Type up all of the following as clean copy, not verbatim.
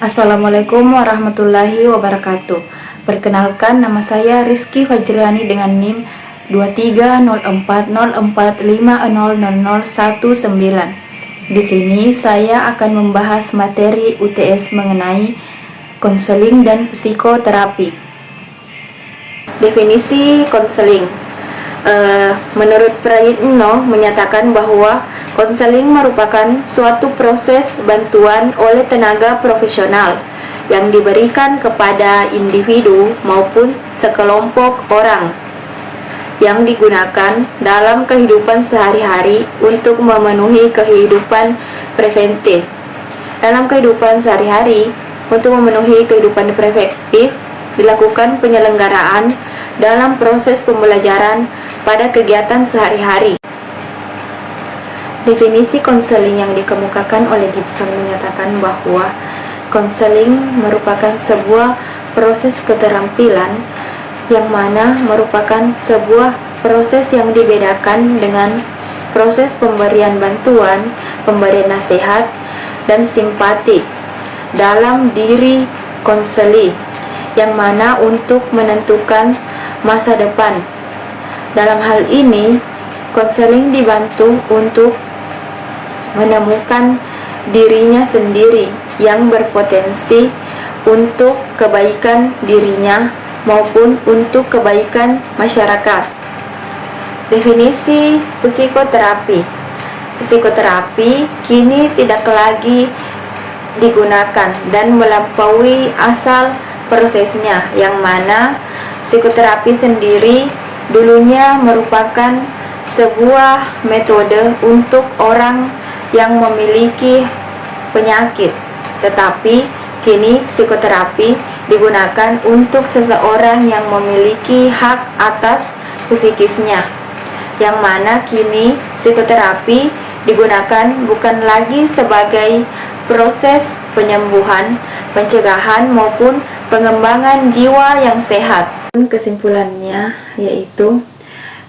Assalamualaikum warahmatullahi wabarakatuh. Perkenalkan, nama saya Rizky Fajriani dengan NIM 230404500019. Di sini saya akan membahas materi UTS mengenai konseling dan psikoterapi. Definisi konseling. Menurut Prayitno menyatakan bahwa konseling merupakan suatu proses bantuan oleh tenaga profesional yang diberikan kepada individu maupun sekelompok orang yang digunakan dalam kehidupan sehari-hari untuk memenuhi kehidupan preventif. Dalam kehidupan sehari-hari, untuk memenuhi kehidupan preventif, dilakukan penyelenggaraan dalam proses pembelajaran pada kegiatan sehari-hari. Definisi konseling yang dikemukakan oleh Gibson menyatakan bahwa konseling merupakan sebuah proses keterampilan yang mana merupakan sebuah proses yang dibedakan dengan proses pemberian bantuan, pemberian nasihat, dan simpati dalam diri konseli, yang mana untuk menentukan masa depan. Dalam hal ini, konseling dibantu untuk menemukan dirinya sendiri yang berpotensi untuk kebaikan dirinya maupun untuk kebaikan masyarakat. Definisi psikoterapi. Psikoterapi kini tidak lagi digunakan dan melampaui asal prosesnya, yang mana psikoterapi sendiri dulunya merupakan sebuah metode untuk orang yang memiliki penyakit, tetapi kini psikoterapi digunakan untuk seseorang yang memiliki hak atas psikisnya, yang mana kini psikoterapi digunakan bukan lagi sebagai proses penyembuhan, pencegahan maupun pengembangan jiwa yang sehat. Kesimpulannya yaitu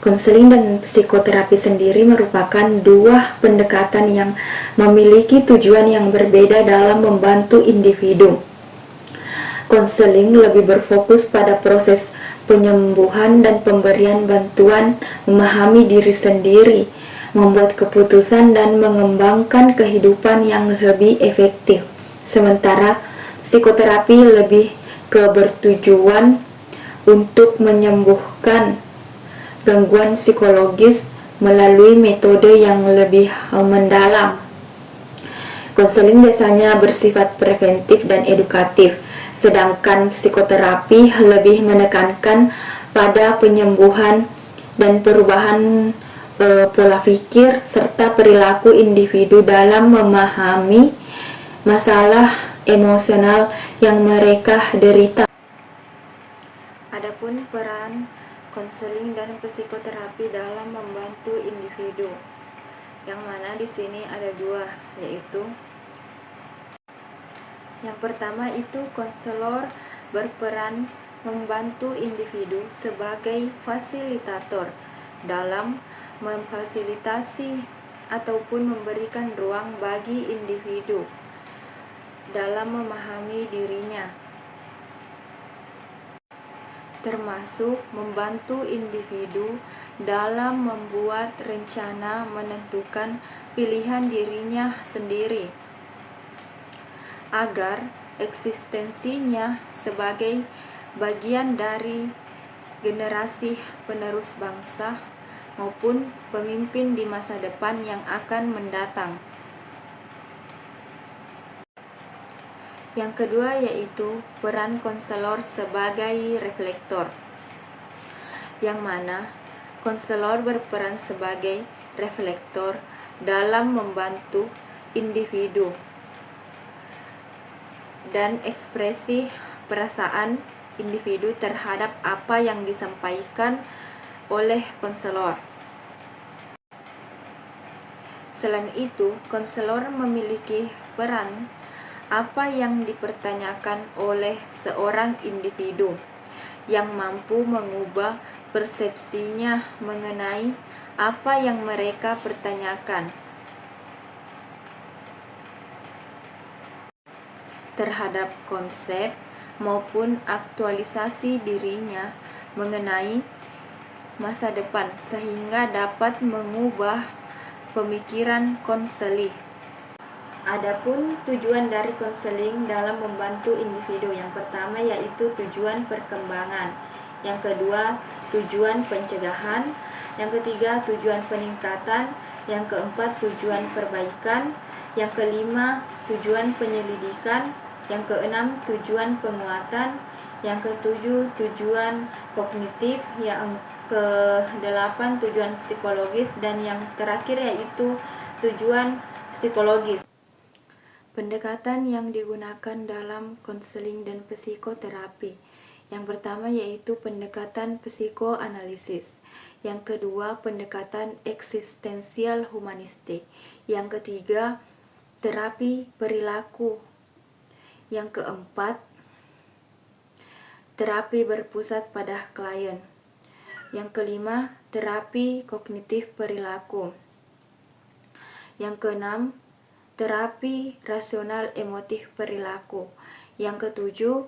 konseling dan psikoterapi sendiri merupakan dua pendekatan yang memiliki tujuan yang berbeda dalam membantu individu. Konseling lebih berfokus pada proses penyembuhan dan pemberian bantuan memahami diri sendiri, membuat keputusan dan mengembangkan kehidupan yang lebih efektif. Sementara psikoterapi lebih bertujuan untuk menyembuhkan gangguan psikologis melalui metode yang lebih mendalam. Konseling biasanya bersifat preventif dan edukatif, sedangkan psikoterapi lebih menekankan pada penyembuhan dan perubahan pola pikir serta perilaku individu dalam memahami masalah emosional yang mereka derita. Adapun peran konseling dan psikoterapi dalam membantu individu, yang mana di sini ada dua, yaitu yang pertama itu konselor berperan membantu individu sebagai fasilitator dalam memfasilitasi ataupun memberikan ruang bagi individu dalam memahami dirinya, termasuk membantu individu dalam membuat rencana menentukan pilihan dirinya sendiri, agar eksistensinya sebagai bagian dari generasi penerus bangsa maupun pemimpin di masa depan yang akan mendatang. Yang kedua yaitu peran konselor sebagai reflektor, yang mana konselor berperan sebagai reflektor dalam membantu individu dan ekspresi perasaan individu terhadap apa yang disampaikan oleh konselor. Selain itu, konselor memiliki peran apa yang dipertanyakan oleh seorang individu yang mampu mengubah persepsinya mengenai apa yang mereka pertanyakan. terhadap konsep maupun aktualisasi dirinya mengenai masa depan sehingga dapat mengubah pemikiran konseli. Adapun tujuan dari konseling dalam membantu individu, yang pertama yaitu tujuan perkembangan, yang kedua tujuan pencegahan, yang ketiga tujuan peningkatan, yang keempat tujuan perbaikan, yang kelima tujuan penyelidikan, yang keenam tujuan penguatan, yang ketujuh tujuan kognitif, yang kedelapan tujuan psikologis, dan yang terakhir yaitu tujuan psikologis. Pendekatan yang digunakan dalam konseling dan psikoterapi. Yang pertama yaitu pendekatan psikoanalisis. Yang kedua pendekatan eksistensial humanistik. Yang ketiga terapi perilaku. Yang keempat terapi berpusat pada klien. Yang kelima terapi kognitif perilaku. Yang keenam terapi rasional emotif perilaku. Yang ketujuh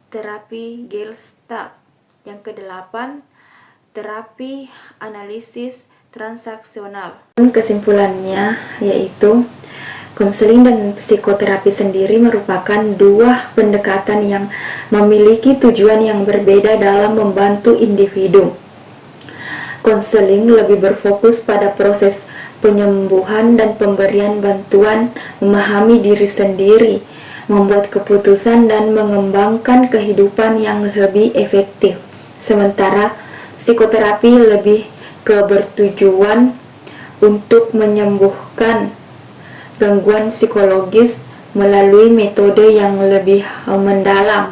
terapi Gestalt. Yang kedelapan terapi analisis transaksional. Kesimpulannya yaitu konseling dan psikoterapi sendiri merupakan dua pendekatan yang memiliki tujuan yang berbeda dalam membantu individu. Konseling lebih berfokus pada proses penyembuhan dan pemberian bantuan memahami diri sendiri, membuat keputusan dan mengembangkan kehidupan yang lebih efektif. Sementara psikoterapi lebih bertujuan untuk menyembuhkan gangguan psikologis melalui metode yang lebih mendalam.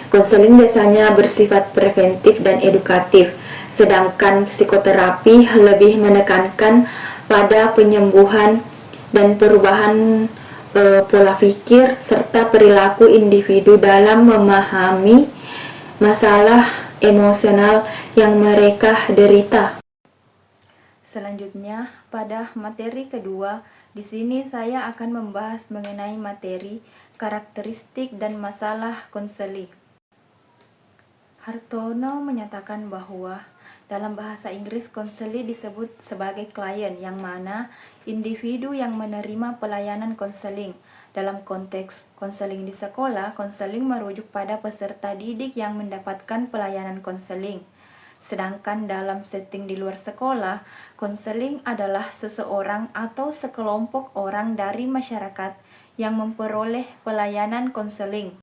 Konseling biasanya bersifat preventif dan edukatif, sedangkan psikoterapi lebih menekankan pada penyembuhan dan perubahan pola pikir serta perilaku individu dalam memahami masalah emosional yang mereka derita. Selanjutnya, pada materi kedua, di sini saya akan membahas mengenai materi karakteristik dan masalah konseling. Hartono menyatakan bahwa dalam bahasa Inggris konseli disebut sebagai klien, yang mana individu yang menerima pelayanan konseling. Dalam konteks konseling di sekolah, konseling merujuk pada peserta didik yang mendapatkan pelayanan konseling. Sedangkan dalam setting di luar sekolah, konseling adalah seseorang atau sekelompok orang dari masyarakat yang memperoleh pelayanan konseling.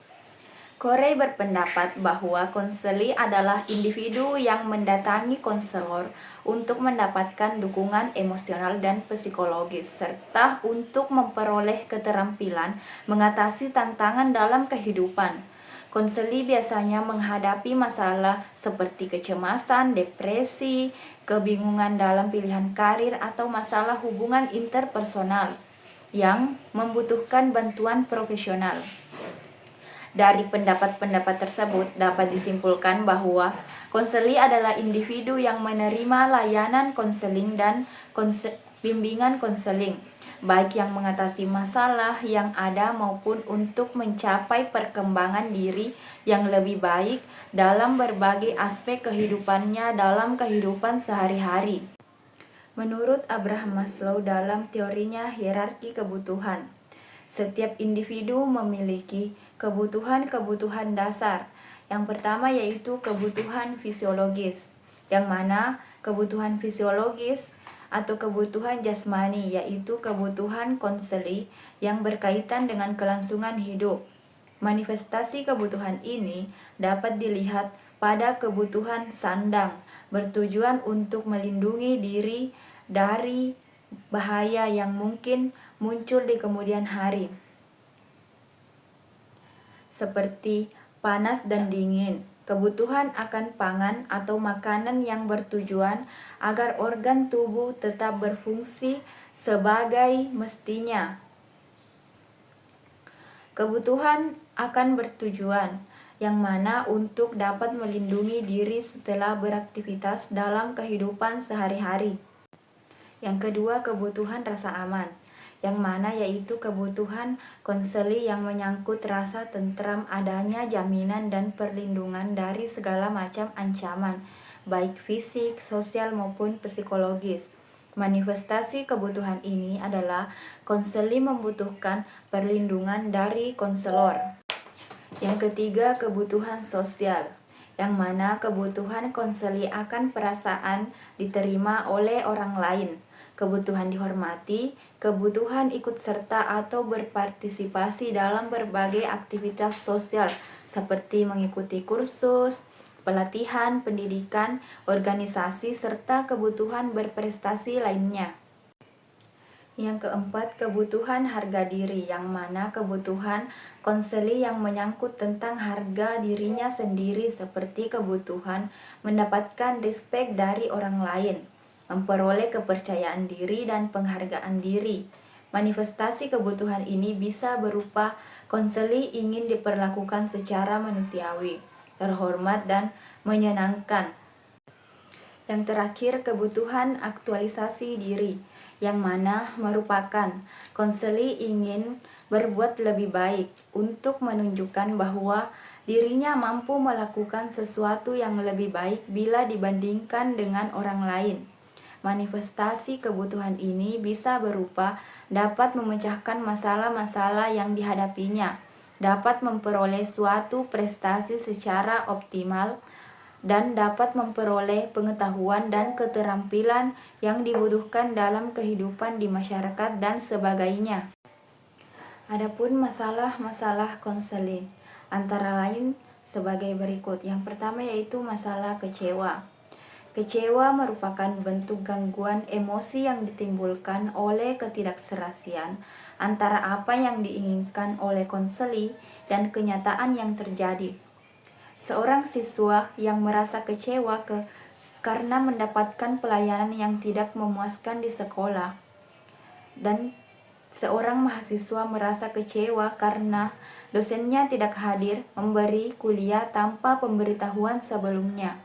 Corey berpendapat bahwa konseli adalah individu yang mendatangi konselor untuk mendapatkan dukungan emosional dan psikologis, serta untuk memperoleh keterampilan mengatasi tantangan dalam kehidupan. Konseli biasanya menghadapi masalah seperti kecemasan, depresi, kebingungan dalam pilihan karir, atau masalah hubungan interpersonal yang membutuhkan bantuan profesional. Dari pendapat-pendapat tersebut dapat disimpulkan bahwa konseli adalah individu yang menerima layanan konseling dan bimbingan konseling, baik yang mengatasi masalah yang ada maupun untuk mencapai perkembangan diri yang lebih baik dalam berbagai aspek kehidupannya dalam kehidupan sehari-hari. Menurut Abraham Maslow dalam teorinya hierarki kebutuhan, setiap individu memiliki kebutuhan-kebutuhan dasar. Yang pertama yaitu kebutuhan fisiologis, yang mana kebutuhan fisiologis atau kebutuhan jasmani yaitu kebutuhan konseli yang berkaitan dengan kelangsungan hidup. Manifestasi kebutuhan ini dapat dilihat pada kebutuhan sandang, bertujuan untuk melindungi diri dari bahaya yang mungkin muncul di kemudian hari, seperti panas dan dingin. Kebutuhan akan pangan atau makanan yang bertujuan agar organ tubuh tetap berfungsi sebagai mestinya. Kebutuhan akan bertujuan yang mana untuk dapat melindungi diri setelah beraktivitas dalam kehidupan sehari-hari. Yang kedua, kebutuhan rasa aman, yang mana yaitu kebutuhan konseli yang menyangkut rasa tentram, adanya jaminan dan perlindungan dari segala macam ancaman, baik fisik, sosial maupun psikologis. Manifestasi kebutuhan ini adalah konseli membutuhkan perlindungan dari konselor. Yang ketiga, kebutuhan sosial, yang mana kebutuhan konseli akan perasaan diterima oleh orang lain, kebutuhan dihormati, kebutuhan ikut serta atau berpartisipasi dalam berbagai aktivitas sosial seperti mengikuti kursus, pelatihan, pendidikan, organisasi, serta kebutuhan berprestasi lainnya. Yang keempat, kebutuhan harga diri, yang mana kebutuhan konseli yang menyangkut tentang harga dirinya sendiri seperti kebutuhan mendapatkan respek dari orang lain, memperoleh kepercayaan diri dan penghargaan diri. Manifestasi kebutuhan ini bisa berupa konseli ingin diperlakukan secara manusiawi, terhormat dan menyenangkan. Yang terakhir, kebutuhan aktualisasi diri, yang mana merupakan konseli ingin berbuat lebih baik untuk menunjukkan bahwa dirinya mampu melakukan sesuatu yang lebih baik bila dibandingkan dengan orang lain. Manifestasi kebutuhan ini bisa berupa dapat memecahkan masalah-masalah yang dihadapinya, dapat memperoleh suatu prestasi secara optimal, dan dapat memperoleh pengetahuan dan keterampilan yang dibutuhkan dalam kehidupan di masyarakat dan sebagainya. Adapun masalah-masalah konseling antara lain sebagai berikut. Yang pertama yaitu masalah kecewa. Kecewa merupakan bentuk gangguan emosi yang ditimbulkan oleh ketidakserasian antara apa yang diinginkan oleh konseli dan kenyataan yang terjadi. Seorang siswa yang merasa kecewa karena mendapatkan pelayanan yang tidak memuaskan di sekolah, dan seorang mahasiswa merasa kecewa karena dosennya tidak hadir memberi kuliah tanpa pemberitahuan sebelumnya.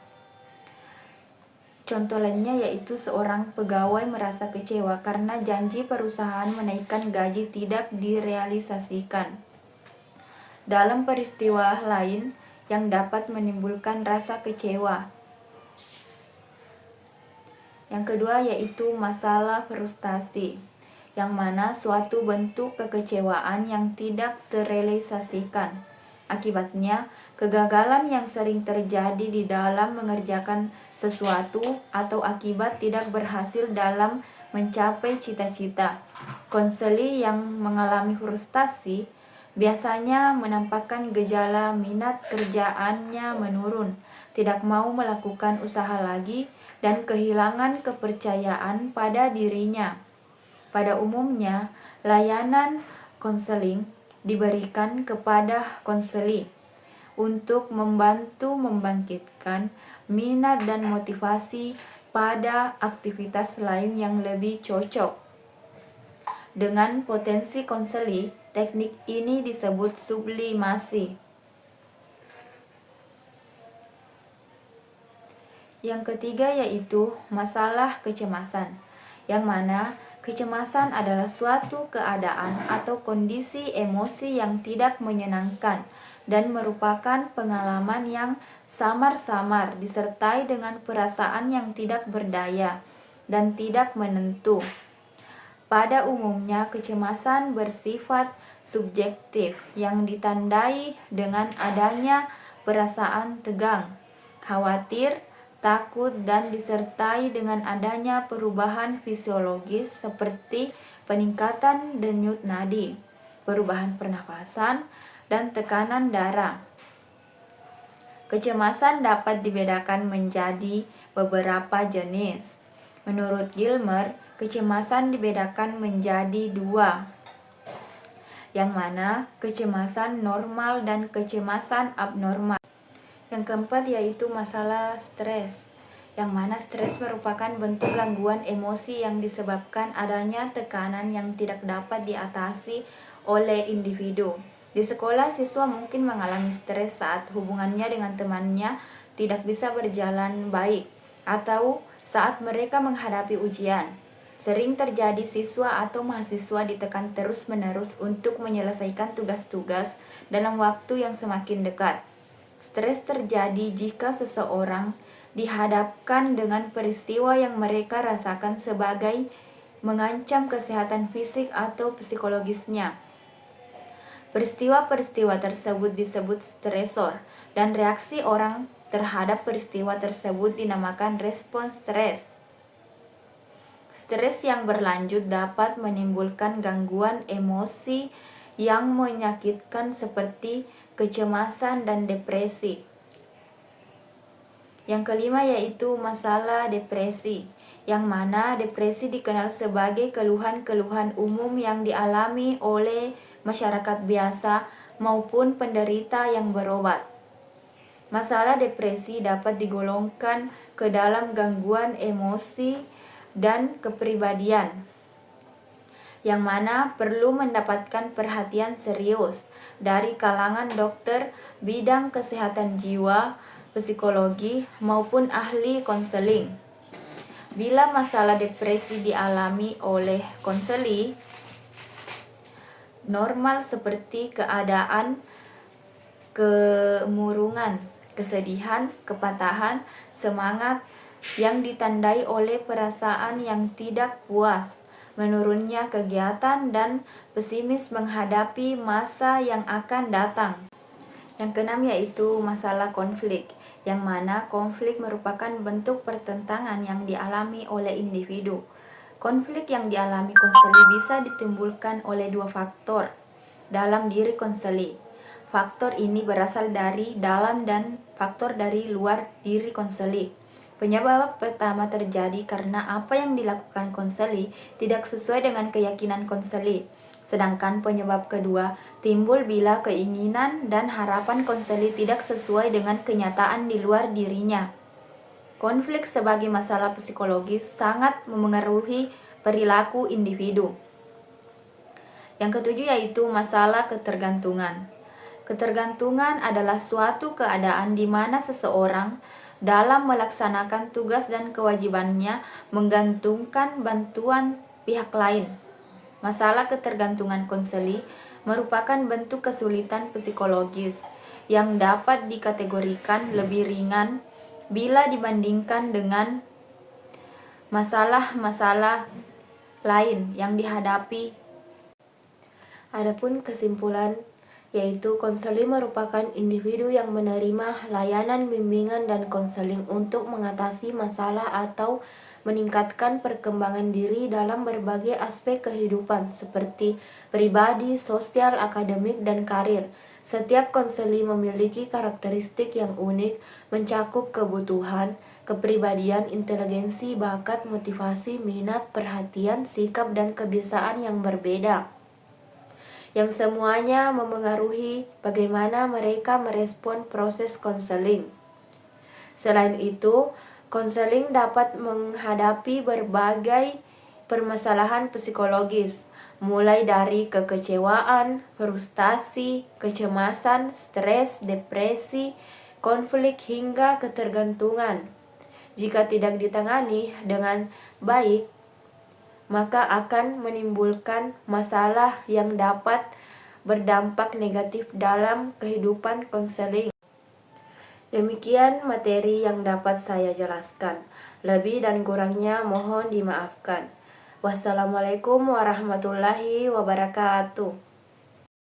Contoh lainnya yaitu seorang pegawai merasa kecewa karena janji perusahaan menaikkan gaji tidak direalisasikan. Dalam peristiwa lain yang dapat menimbulkan rasa kecewa. Yang kedua yaitu masalah frustasi, yang mana suatu bentuk kekecewaan yang tidak terrealisasikan. Akibatnya, kegagalan yang sering terjadi di dalam mengerjakan sesuatu atau akibat tidak berhasil dalam mencapai cita-cita. Konseli yang mengalami frustasi biasanya menampakkan gejala minat kerjaannya menurun, tidak mau melakukan usaha lagi, dan kehilangan kepercayaan pada dirinya. Pada umumnya, layanan konseling diberikan kepada konseli untuk membantu membangkitkan minat dan motivasi pada aktivitas lain yang lebih cocok. Dengan potensi konseli, teknik ini disebut sublimasi. Yang ketiga yaitu masalah kecemasan, yang mana kecemasan adalah suatu keadaan atau kondisi emosi yang tidak menyenangkan dan merupakan pengalaman yang samar-samar disertai dengan perasaan yang tidak berdaya dan tidak menentu. Pada umumnya, kecemasan bersifat subjektif yang ditandai dengan adanya perasaan tegang, khawatir, takut, dan disertai dengan adanya perubahan fisiologis seperti peningkatan denyut nadi, perubahan pernafasan, dan tekanan darah. Kecemasan dapat dibedakan menjadi beberapa jenis. Menurut Gilmer, kecemasan dibedakan menjadi dua, yang mana kecemasan normal dan kecemasan abnormal. Yang keempat yaitu masalah stres, yang mana stres merupakan bentuk gangguan emosi yang disebabkan adanya tekanan yang tidak dapat diatasi oleh individu. Di sekolah, siswa mungkin mengalami stres saat hubungannya dengan temannya tidak bisa berjalan baik, atau saat mereka menghadapi ujian. Sering terjadi siswa atau mahasiswa ditekan terus-menerus untuk menyelesaikan tugas-tugas dalam waktu yang semakin dekat. Stres terjadi jika seseorang dihadapkan dengan peristiwa yang mereka rasakan sebagai mengancam kesehatan fisik atau psikologisnya. Peristiwa-peristiwa tersebut disebut stresor, dan reaksi orang terhadap peristiwa tersebut dinamakan respons stres. Stres yang berlanjut dapat menimbulkan gangguan emosi yang menyakitkan seperti kecemasan dan depresi. Yang kelima yaitu masalah depresi, yang mana depresi dikenal sebagai keluhan-keluhan umum yang dialami oleh masyarakat biasa maupun penderita yang berobat. Masalah depresi dapat digolongkan ke dalam gangguan emosi dan kepribadian, yang mana perlu mendapatkan perhatian serius dari kalangan dokter bidang kesehatan jiwa, psikologi, maupun ahli konseling. Bila masalah depresi dialami oleh konseli, normal seperti keadaan kemurungan, kesedihan, kepatahan, semangat yang ditandai oleh perasaan yang tidak puas, menurunnya kegiatan, dan pesimis menghadapi masa yang akan datang. Yang keenam yaitu masalah konflik, yang mana konflik merupakan bentuk pertentangan yang dialami oleh individu. Konflik yang dialami konseli bisa ditimbulkan oleh dua faktor dalam diri konseli. Faktor ini berasal dari dalam dan faktor dari luar diri konseli. Penyebab pertama terjadi karena apa yang dilakukan konseli tidak sesuai dengan keyakinan konseli. Sedangkan penyebab kedua timbul bila keinginan dan harapan konseli tidak sesuai dengan kenyataan di luar dirinya. Konflik sebagai masalah psikologis sangat memengaruhi perilaku individu. Yang ketujuh yaitu masalah ketergantungan. Ketergantungan adalah suatu keadaan di mana seseorang dalam melaksanakan tugas dan kewajibannya menggantungkan bantuan pihak lain. Masalah ketergantungan konseli merupakan bentuk kesulitan psikologis yang dapat dikategorikan lebih ringan bila dibandingkan dengan masalah-masalah lain yang dihadapi. Adapun kesimpulan yaitu konseling merupakan individu yang menerima layanan bimbingan dan konseling untuk mengatasi masalah atau meningkatkan perkembangan diri dalam berbagai aspek kehidupan seperti pribadi, sosial, akademik, dan karir. Setiap konseling memiliki karakteristik yang unik, mencakup kebutuhan, kepribadian, inteligensi, bakat, motivasi, minat, perhatian, sikap, dan kebiasaan yang berbeda, yang semuanya memengaruhi bagaimana mereka merespon proses konseling. Selain itu, konseling dapat menghadapi berbagai permasalahan psikologis, mulai dari kekecewaan, frustasi, kecemasan, stres, depresi, konflik, hingga ketergantungan. Jika tidak ditangani dengan baik, maka akan menimbulkan masalah yang dapat berdampak negatif dalam kehidupan konseling. Demikian materi yang dapat saya jelaskan. Lebih dan kurangnya mohon dimaafkan. Wassalamualaikum warahmatullahi wabarakatuh.